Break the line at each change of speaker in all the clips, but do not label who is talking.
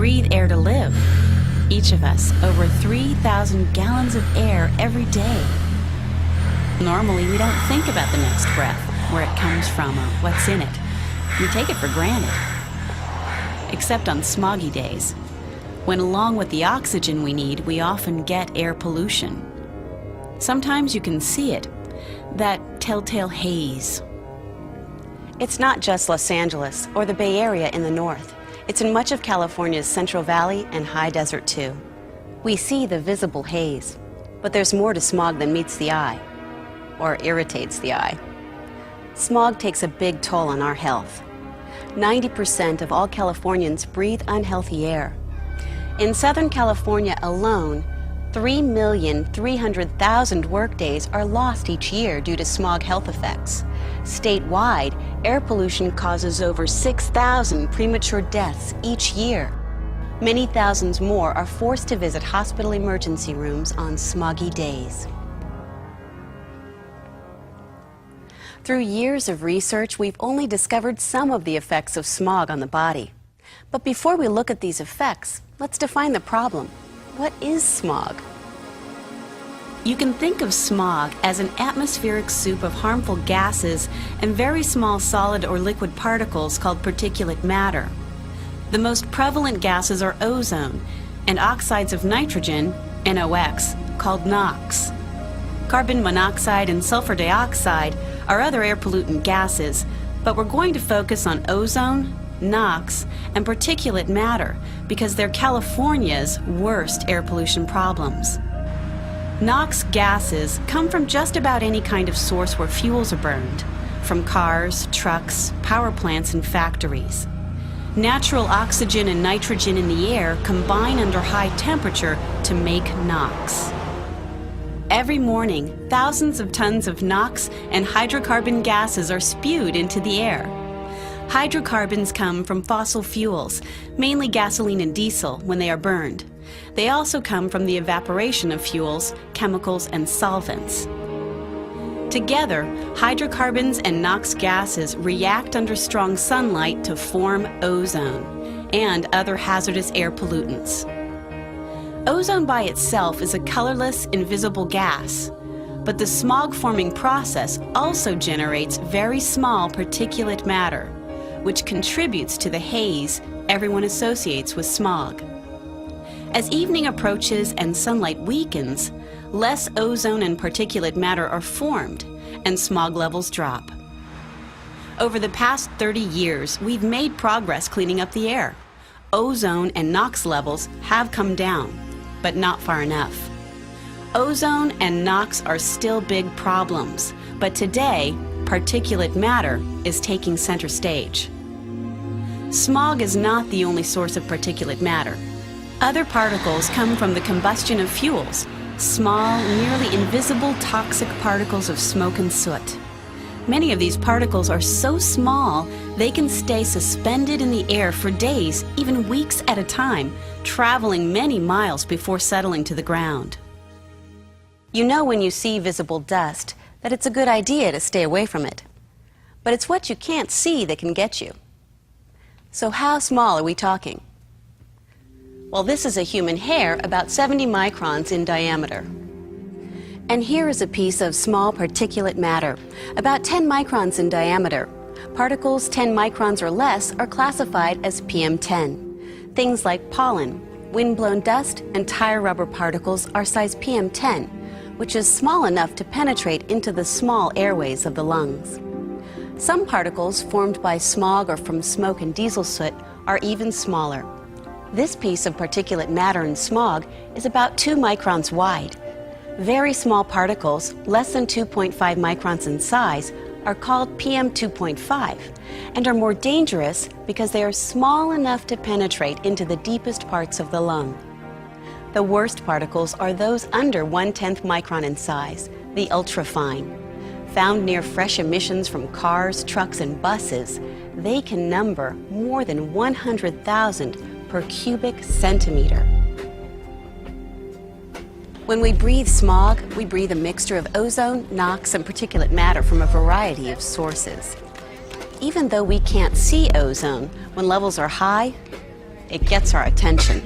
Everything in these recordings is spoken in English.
breathe air to live. Each of us, over 3,000 gallons of air every day. Normally, we don't think about the next breath, where it comes from or what's in it. We take it for granted. Except on smoggy days, when along with the oxygen we need, we often get air pollution. Sometimes you can see it, that telltale haze.
It's not just Los Angeles or the Bay Area in the north. It's in much of California's Central Valley and high desert too. We see the visible haze, but there's more to smog than meets the eye, or irritates the eye. Smog takes a big toll on our health. 90% of all Californians breathe unhealthy air. In Southern California alone, 3,300,000 workdays are lost each year due to smog health effects. Statewide, air pollution causes over 6,000 premature deaths each year. Many thousands more are forced to visit hospital emergency rooms on smoggy days. Through years of research, we've only discovered some of the effects of smog on the body. But before we look at these effects, let's define the problem. What is smog?
You can think of smog as an atmospheric soup of harmful gases and very small solid or liquid particles called particulate matter. The most prevalent gases are ozone and oxides of nitrogen, NOx, called NOx. Carbon monoxide and sulfur dioxide are other air pollutant gases, but we're going to focus on ozone, NOx, and particulate matter because they're California's worst air pollution problems. NOx gases come from just about any kind of source where fuels are burned, from cars, trucks, power plants, and factories. Natural oxygen and nitrogen in the air combine under high temperature to make NOx. Every morning, thousands of tons of NOx and hydrocarbon gases are spewed into the air. Hydrocarbons come from fossil fuels, mainly gasoline and diesel, when they are burned. They also come from the evaporation of fuels, chemicals, and solvents. Together, hydrocarbons and NOx gases react under strong sunlight to form ozone and other hazardous air pollutants. Ozone by itself is a colorless, invisible gas, but the smog-forming process also generates very small particulate matter, which contributes to the haze everyone associates with smog. As evening approaches and sunlight weakens, less ozone and particulate matter are formed, and smog levels drop. Over the past 30 years, we've made progress cleaning up the air. Ozone and NOx levels have come down, but not far enough. Ozone and NOx are still big problems, but today, particulate matter is taking center stage. Smog is not the only source of particulate matter. Other particles come from the combustion of fuels, small, nearly invisible toxic particles of smoke and soot. Many of these particles are so small they can stay suspended in the air for days, even weeks at a time, traveling many miles before settling to the ground.
You know when you see visible dust that it's a good idea to stay away from it. But it's what you can't see that can get you. So how small are we talking? Well, this is a human hair about 70 microns in diameter. And here is a piece of small particulate matter, about 10 microns in diameter. Particles 10 microns or less are classified as PM10. Things like pollen, windblown dust, and tire rubber particles are size PM10, which is small enough to penetrate into the small airways of the lungs. Some particles formed by smog or from smoke and diesel soot are even smaller. This piece of particulate matter in smog is about 2 microns wide. Very small particles, less than 2.5 microns in size, are called PM2.5 and are more dangerous because they are small enough to penetrate into the deepest parts of the lung. The worst particles are those under 1/10 micron in size, the ultrafine. Found near fresh emissions from cars, trucks, and buses, they can number more than 100,000 per cubic centimeter. When we breathe smog, we breathe a mixture of ozone, NOx, and particulate matter from a variety of sources. Even though we can't see ozone, when levels are high, it gets our attention.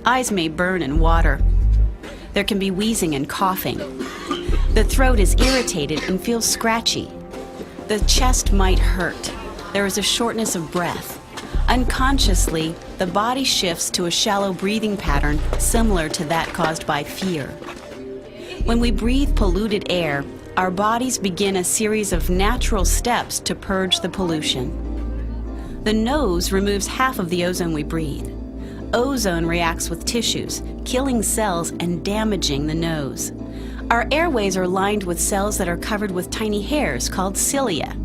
Eyes may burn and water. There can be wheezing and coughing. The throat is irritated and feels scratchy. The chest might hurt. There is a shortness of breath. Unconsciously, the body shifts to a shallow breathing pattern similar to that caused by fear. When we breathe polluted air, our bodies begin a series of natural steps to purge the pollution. The nose removes half of the ozone we breathe. Ozone reacts with tissues, killing cells and damaging the nose. Our airways are lined with cells that are covered with tiny hairs called cilia.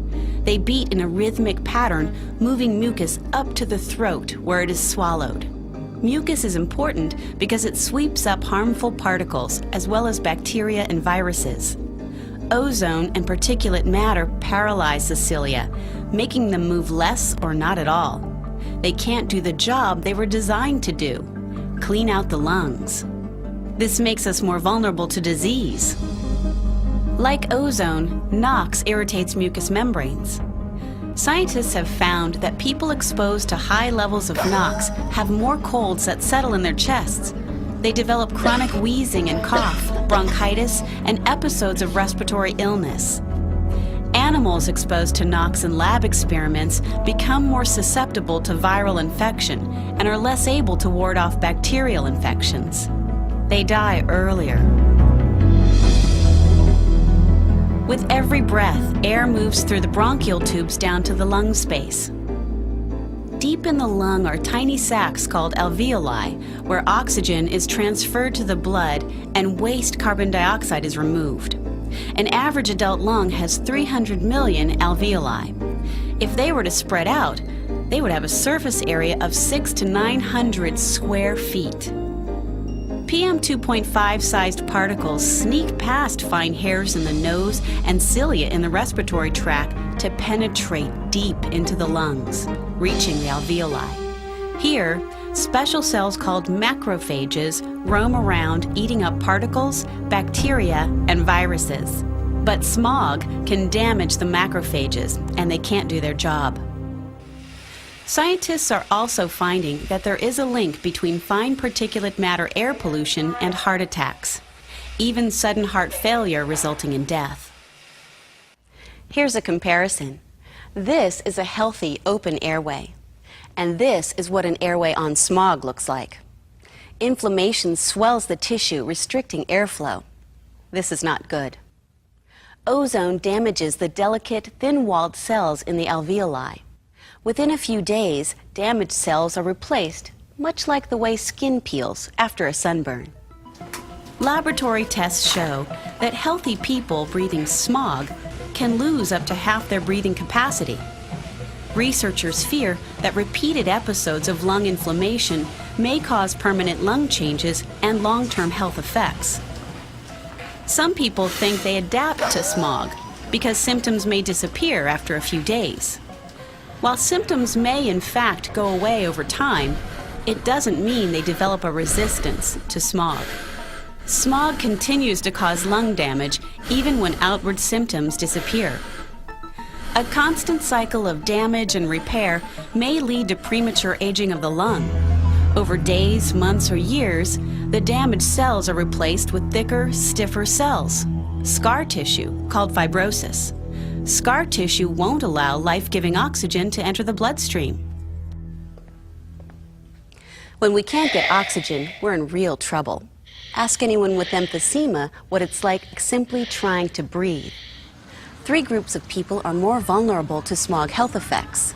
They beat in a rhythmic pattern, moving mucus up to the throat where it is swallowed. Mucus is important because it sweeps up harmful particles as well as bacteria and viruses. Ozone and particulate matter paralyze the cilia, making them move less or not at all. They can't do the job they were designed to do: clean out the lungs. This makes us more vulnerable to disease. Like ozone, NOx irritates mucous membranes. Scientists have found that people exposed to high levels of NOx have more colds that settle in their chests. They develop chronic wheezing and cough, bronchitis, and episodes of respiratory illness. Animals exposed to NOx in lab experiments become more susceptible to viral infection and are less able to ward off bacterial infections. They die earlier. With every breath, air moves through the bronchial tubes down to the lung space. Deep in the lung are tiny sacs called alveoli, where oxygen is transferred to the blood and waste carbon dioxide is removed. An average adult lung has 300 million alveoli. If they were to spread out, they would have a surface area of 600 to 900 square feet. PM 2.5 sized particles sneak past fine hairs in the nose and cilia in the respiratory tract to penetrate deep into the lungs, reaching the alveoli. Here, special cells called macrophages roam around eating up particles, bacteria, and viruses. But smog can damage the macrophages, and they can't do their job. Scientists are also finding that there is a link between fine particulate matter air pollution and heart attacks, even sudden heart failure resulting in death.
Here's a comparison. This is a healthy open airway, and this is what an airway on smog looks like. Inflammation swells the tissue, restricting airflow. This is not good. Ozone damages the delicate, thin-walled cells in the alveoli. Within a few days, damaged cells are replaced, much like the way skin peels after a sunburn.
Laboratory tests show that healthy people breathing smog can lose up to half their breathing capacity. Researchers fear that repeated episodes of lung inflammation may cause permanent lung changes and long-term health effects. Some people think they adapt to smog because symptoms may disappear after a few days. While symptoms may in fact go away over time, it doesn't mean they develop a resistance to smog. Smog continues to cause lung damage even when outward symptoms disappear. A constant cycle of damage and repair may lead to premature aging of the lung. Over days, months, or years, the damaged cells are replaced with thicker, stiffer cells, scar tissue called fibrosis. Scar tissue won't allow life-giving oxygen to enter the bloodstream.
When we can't get oxygen, we're in real trouble. Ask anyone with emphysema what it's like simply trying to breathe. 3 groups of people are more vulnerable to smog health effects.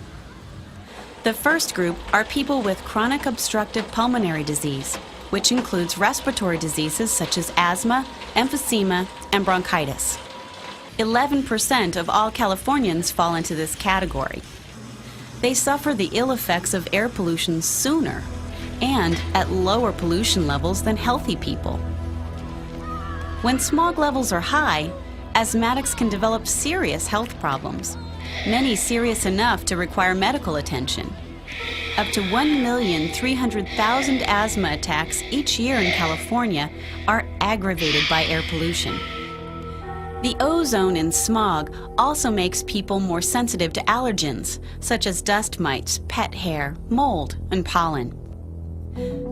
The first group are people with chronic obstructive pulmonary disease, which includes respiratory diseases such as asthma, emphysema, and bronchitis. 11% of all Californians fall into this category. They suffer the ill effects of air pollution sooner and at lower pollution levels than healthy people. When smog levels are high, asthmatics can develop serious health problems, many serious enough to require medical attention. Up to 1,300,000 asthma attacks each year in California are aggravated by air pollution. The ozone in smog also makes people more sensitive to allergens, such as dust mites, pet hair, mold, and pollen.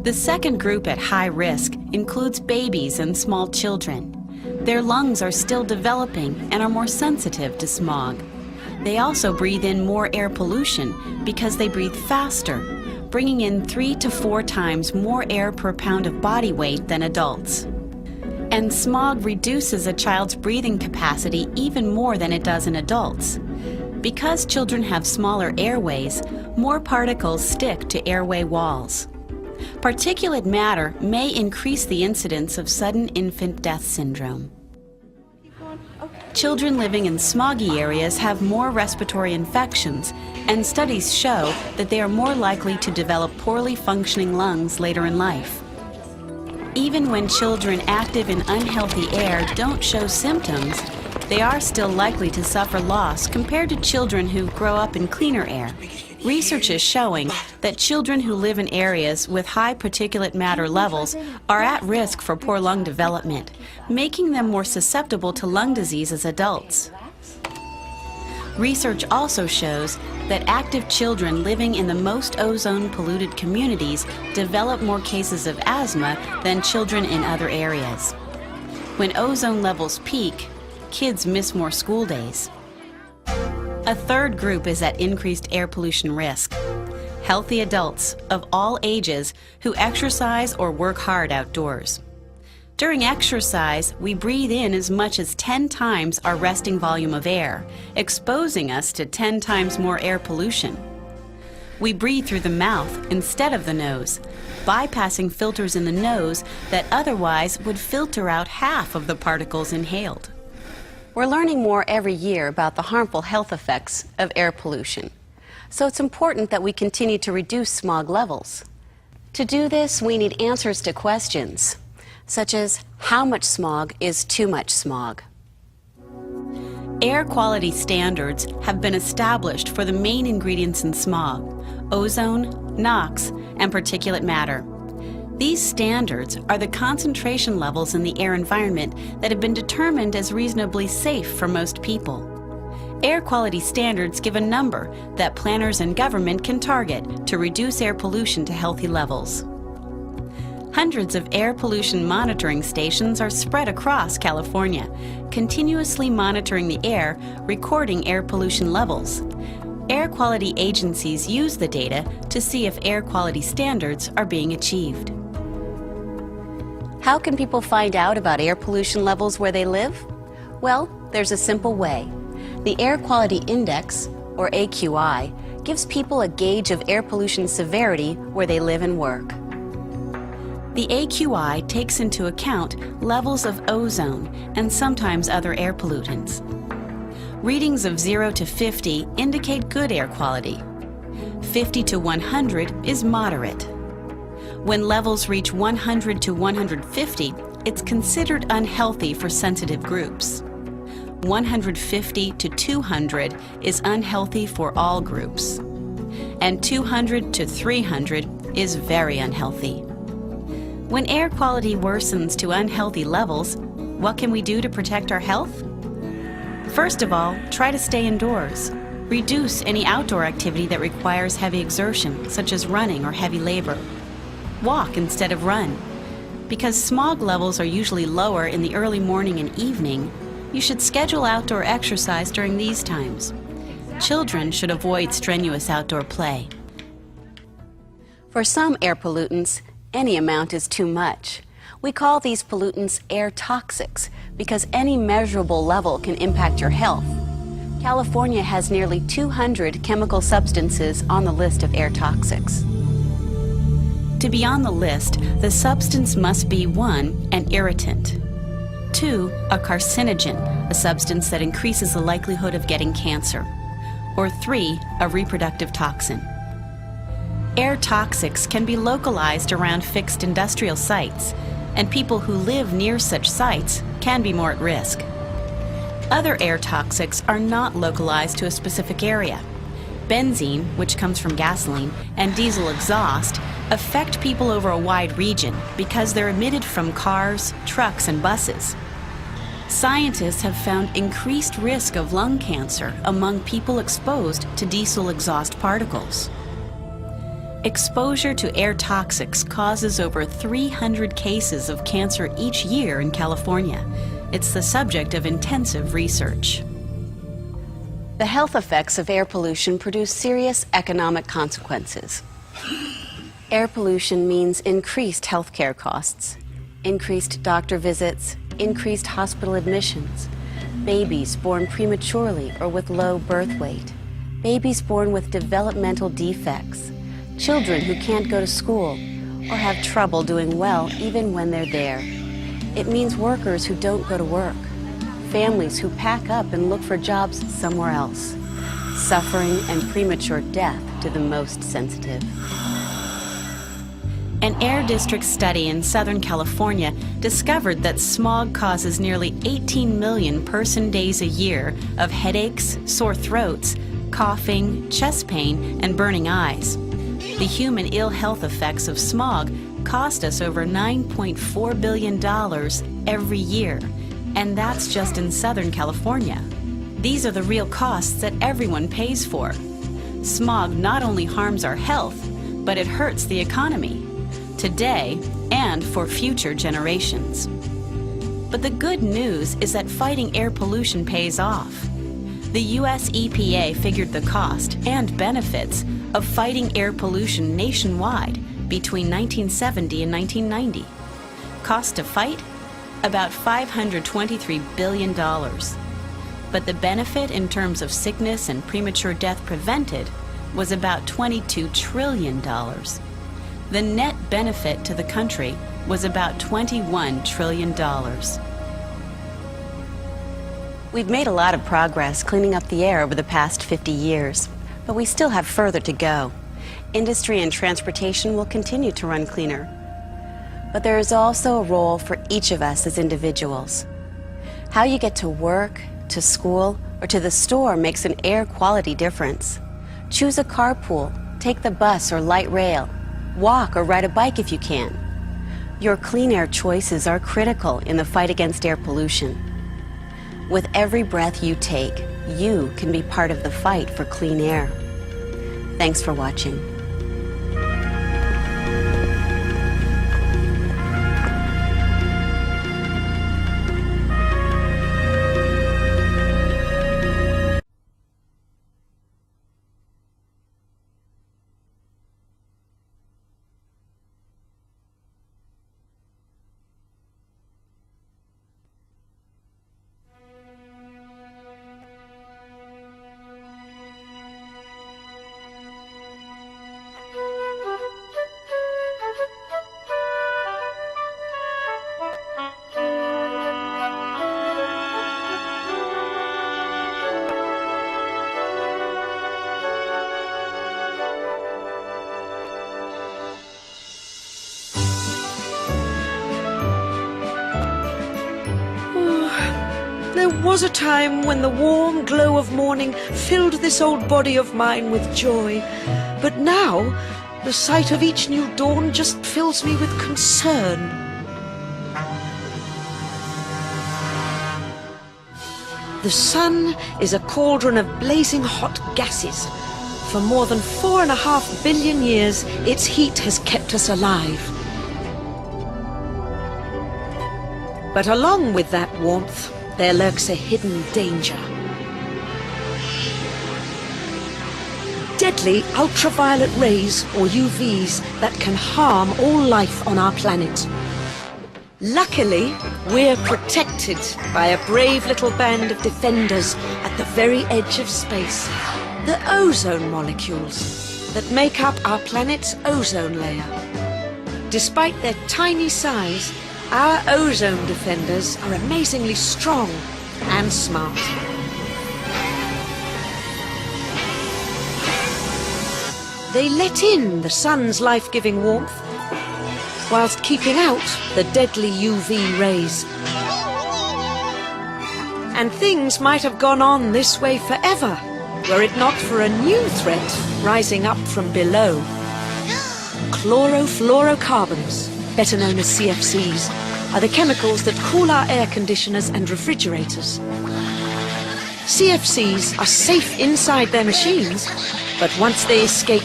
The second group at high risk includes babies and small children. Their lungs are still developing and are more sensitive to smog. They also breathe in more air pollution because they breathe faster, bringing in 3 to 4 times more air per pound of body weight than adults. And smog reduces a child's breathing capacity even more than it does in adults. Because children have smaller airways, more particles stick to airway walls. Particulate matter may increase the incidence of sudden infant death syndrome. Children living in smoggy areas have more respiratory infections, and studies show that they are more likely to develop poorly functioning lungs later in life. Even when children active in unhealthy air don't show symptoms, they are still likely to suffer loss compared to children who grow up in cleaner air. Research is showing that children who live in areas with high particulate matter levels are at risk for poor lung development, making them more susceptible to lung disease as adults. Research also shows that active children living in the most ozone-polluted communities develop more cases of asthma than children in other areas. When ozone levels peak, kids miss more school days. A third group is at increased air pollution risk: healthy adults of all ages who exercise or work hard outdoors. During exercise, we breathe in as much as 10 times our resting volume of air, exposing us to 10 times more air pollution. We breathe through the mouth instead of the nose, bypassing filters in the nose that otherwise would filter out half of the particles inhaled.
We're learning more every year about the harmful health effects of air pollution. So it's important that we continue to reduce smog levels. To do this, we need answers to questions, such as how much smog is too much smog?
Air quality standards have been established for the main ingredients in smog: ozone, NOx, and particulate matter. These standards are the concentration levels in the air environment that have been determined as reasonably safe for most people. Air quality standards give a number that planners and government can target to reduce air pollution to healthy levels. Hundreds of air pollution monitoring stations are spread across California, continuously monitoring the air, recording air pollution levels. Air quality agencies use the data to see if air quality standards are being achieved.
How can people find out about air pollution levels where they live? Well, there's a simple way. The Air Quality Index, or AQI, gives people a gauge of air pollution severity where they live and work.
The AQI takes into account levels of ozone and sometimes other air pollutants. Readings of 0 to 50 indicate good air quality. 50 to 100 is moderate. When levels reach 100 to 150, it's considered unhealthy for sensitive groups. 150 to 200 is unhealthy for all groups. And 200 to 300 is very unhealthy. When air quality worsens to unhealthy levels, what can we do to protect our health? First of all, try to stay indoors. Reduce any outdoor activity that requires heavy exertion, such as running or heavy labor. Walk instead of run. Because smog levels are usually lower in the early morning and evening, you should schedule outdoor exercise during these times. Children should avoid strenuous outdoor play.
For some air pollutants, any amount is too much. We call these pollutants air toxics because any measurable level can impact your health. California has nearly 200 chemical substances on the list of air toxics.
To be on the list, the substance must be 1, an irritant, 2, a carcinogen, a substance that increases the likelihood of getting cancer, or 3, a reproductive toxin. Air toxics can be localized around fixed industrial sites, and people who live near such sites can be more at risk. Other air toxics are not localized to a specific area. Benzene, which comes from gasoline, and diesel exhaust affect people over a wide region because they're emitted from cars, trucks, and buses. Scientists have found increased risk of lung cancer among people exposed to diesel exhaust particles. Exposure to air toxics causes over 300 cases of cancer each year in California. It's the subject of intensive research.
The health effects of air pollution produce serious economic consequences. Air pollution means increased healthcare costs, increased doctor visits, increased hospital admissions, babies born prematurely or with low birth weight, babies born with developmental defects, children who can't go to school or have trouble doing well even when they're there. It means workers who don't go to work, families who pack up and look for jobs somewhere else, suffering and premature death to the most sensitive.
An Air District study in Southern California discovered that smog causes nearly 18 million person days a year of headaches, sore throats, coughing, chest pain, and burning eyes. The human ill health effects of smog cost us over $9.4 billion every year, and that's just in Southern California. These are the real costs that everyone pays for. Smog not only harms our health, but it hurts the economy, today and for future generations. But the good news is that fighting air pollution pays off. The U.S. EPA figured the cost and benefits of fighting air pollution nationwide between 1970 and 1990. Cost to fight? About $523 billion. But the benefit in terms of sickness and premature death prevented was about $22 trillion. The net benefit to the country was about $21 trillion.
We've made a lot of progress cleaning up the air over the past 50 years, but we still have further to go. Industry and transportation will continue to run cleaner. But there is also a role for each of us as individuals. How you get to work, to school, or to the store makes an air quality difference. Choose a carpool, take the bus or light rail, walk or ride a bike if you can. Your clean air choices are critical in the fight against air pollution. With every breath you take, you can be part of the fight for clean air. Thanks for watching.
There was a time when the warm glow of morning filled this old body of mine with joy. But now, the sight of each new dawn just fills me with concern. The sun is a cauldron of blazing hot gases. For more than 4.5 billion years, its heat has kept us alive. But along with that warmth, there lurks a hidden danger. Deadly ultraviolet rays, or UVs, that can harm all life on our planet. Luckily, we're protected by a brave little band of defenders at the very edge of space. The ozone molecules that make up our planet's ozone layer. Despite their tiny size, our ozone defenders are amazingly strong and smart. They let in the sun's life-giving warmth, whilst keeping out the deadly UV rays. And things might have gone on this way forever, were it not for a new threat rising up from below. Chlorofluorocarbons, better known as CFCs. are the chemicals that cool our air conditioners and refrigerators. CFCs are safe inside their machines, but once they escape,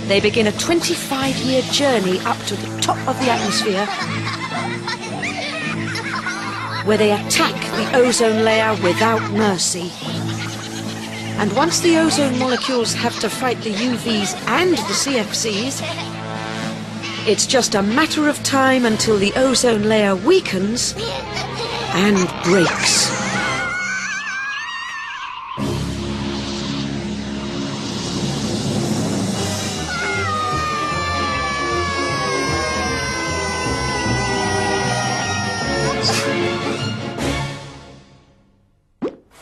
they begin a 25-year journey up to the top of the atmosphere, where they attack the ozone layer without mercy. And once the ozone molecules have to fight the UVs and the CFCs, it's just a matter of time until the ozone layer weakens and breaks.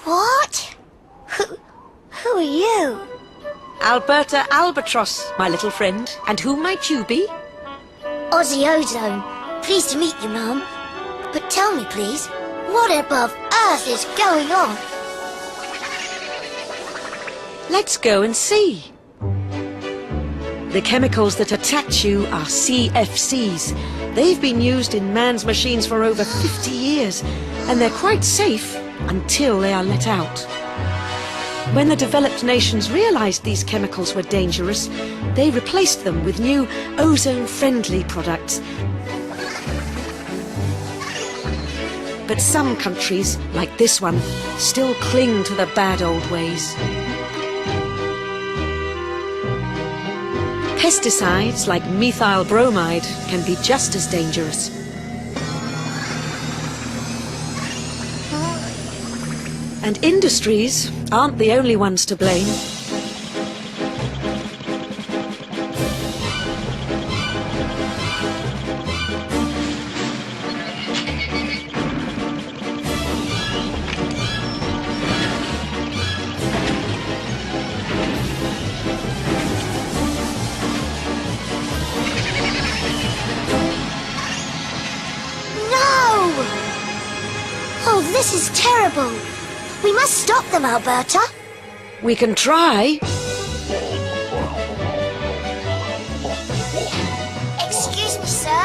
What? Who are you?
Alberta Albatross, my little friend. And who might you be?
Ozzy Ozone. Pleased to meet you, Mum. But tell me, please, what above Earth is going on?
Let's go and see. The chemicals that attack you are CFCs. They've been used in man's machines for over 50 years, and they're quite safe until they are let out. When the developed nations realized these chemicals were dangerous, they replaced them with new ozone-friendly products. But some countries, like this one, still cling to the bad old ways. Pesticides like methyl bromide can be just as dangerous. And industries aren't the only ones to blame.
No! Oh, this is terrible. We must stop them, Alberta.
We can try.
Excuse me, sir.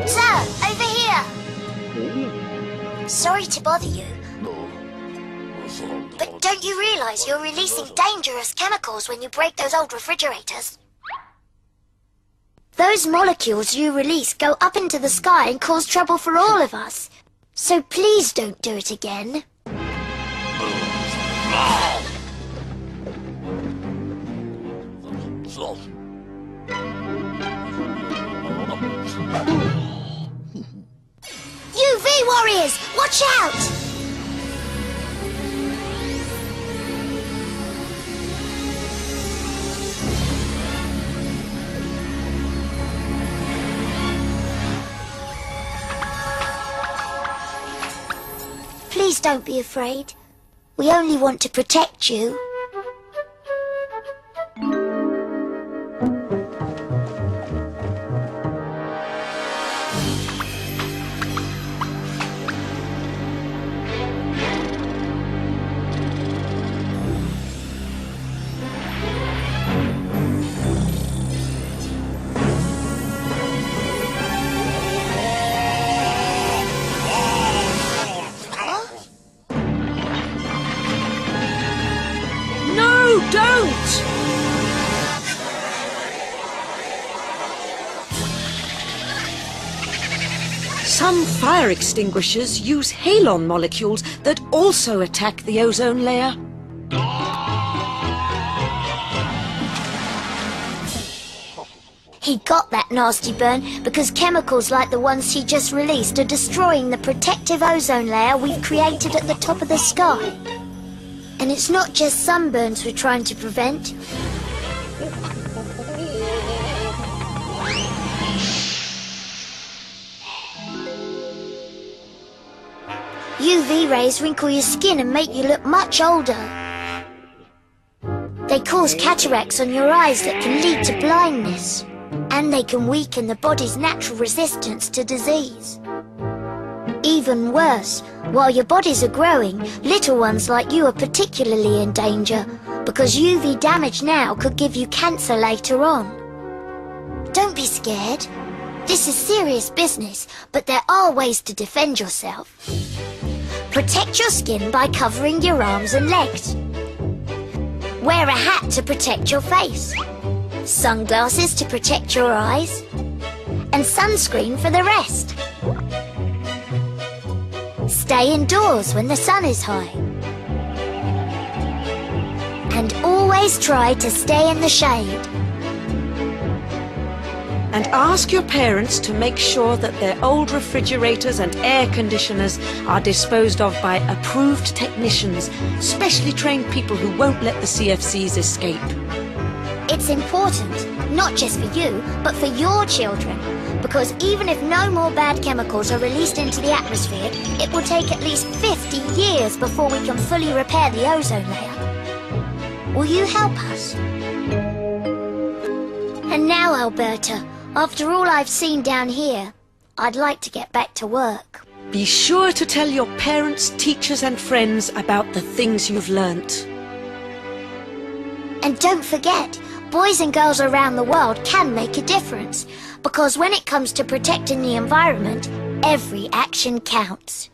Sir, over here. Sorry to bother you. But don't you realize you're releasing dangerous chemicals when you break those old refrigerators? Those molecules you release go up into the sky and cause trouble for all of us. So please don't do it again. UV warriors, watch out! Please don't be afraid. We only want to protect you.
Don't! Some fire extinguishers use halon molecules that also attack the ozone layer.
He got that nasty burn because chemicals like the ones he just released are destroying the protective ozone layer we've created at the top of the sky. And it's not just sunburns we're trying to prevent. UV rays wrinkle your skin and make you look much older. They cause cataracts on your eyes that can lead to blindness. And they can weaken the body's natural resistance to disease. Even worse, while your bodies are growing, little ones like you are particularly in danger because UV damage now could give you cancer later on. Don't be scared. This is serious business, but there are ways to defend yourself. Protect your skin by covering your arms and legs. Wear a hat to protect your face. Sunglasses to protect your eyes. And sunscreen for the rest. Stay indoors when the sun is high. And always try to stay in the shade.
And ask your parents to make sure that their old refrigerators and air conditioners are disposed of by approved technicians, specially trained people who won't let the CFCs escape.
It's important, not just for you, but for your children. Because even if no more bad chemicals are released into the atmosphere, it will take at least 50 years before we can fully repair the ozone layer. Will you help us? And now, Alberta, after all I've seen down here, I'd like to get back to work.
Be sure to tell your parents, teachers and friends about the things you've learnt.
And don't forget, boys and girls around the world can make a difference. Because when it comes to protecting the environment, every action counts.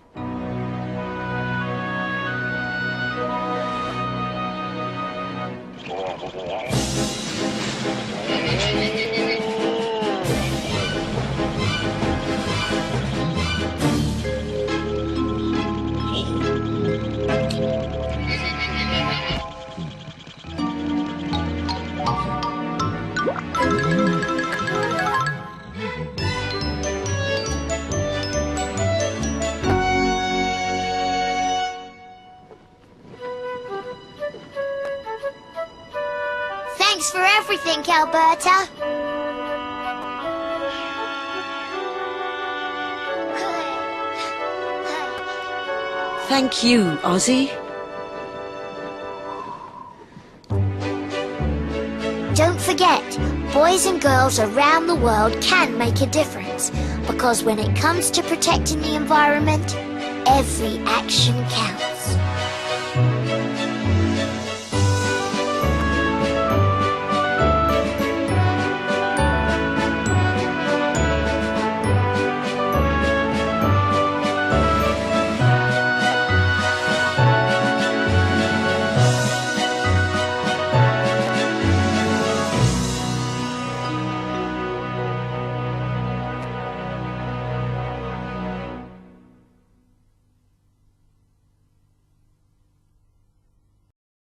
Thanks for everything, Alberta.
Thank you, Ozzy.
Don't forget, boys and girls around the world can make a difference. Because when it comes to protecting the environment, every action counts.